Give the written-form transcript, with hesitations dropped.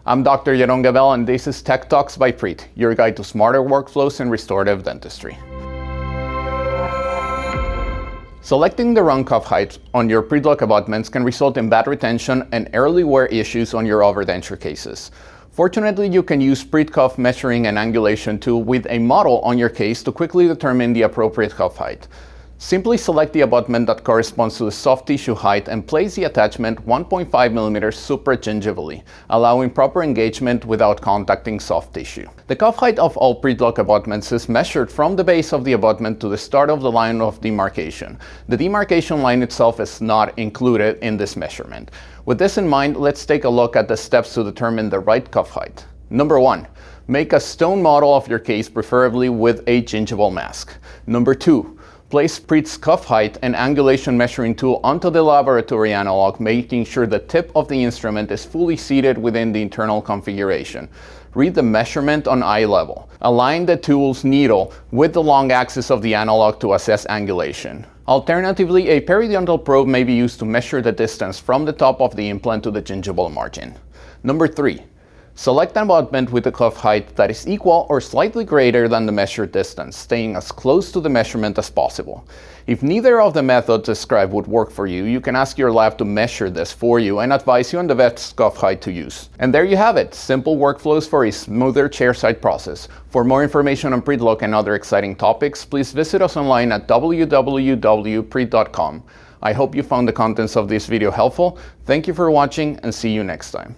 I'm Dr. Yaron Gabel, and this is Tech Talks by Preat, your guide to smarter workflows in restorative dentistry. Selecting the wrong cuff height on your PreatLoc abutments can result in bad retention and early wear issues on your overdenture cases. Fortunately, you can use Preat cuff measuring and angulation tool with a model on your case to quickly determine the appropriate cuff height. Simply select the abutment that corresponds to the soft tissue height and place the attachment 1.5 mm supragingivally, allowing proper engagement without contacting soft tissue. The cuff height of all PreatLoc abutments is measured from the base of the abutment to the start of the line of demarcation. The demarcation line itself is not included in this measurement. With this in mind, let's take a look at the steps to determine the right cuff height. Number 1. Make a stone model of your case, preferably with a gingival mask. Number 2. Place Preat's cuff height and angulation measuring tool onto the laboratory analog, making sure the tip of the instrument is fully seated within the internal configuration. Read the measurement on eye level. Align the tool's needle with the long axis of the analog to assess angulation. Alternatively, a periodontal probe may be used to measure the distance from the top of the implant to the gingival margin. Number 3. Select an abutment with a cuff height that is equal or slightly greater than the measured distance, staying as close to the measurement as possible. If neither of the methods described would work for you, you can ask your lab to measure this for you and advise you on the best cuff height to use. And there you have it, simple workflows for a smoother chairside process. For more information on PreatLoc and other exciting topics, please visit us online at www.preat.com. I hope you found the contents of this video helpful. Thank you for watching and see you next time.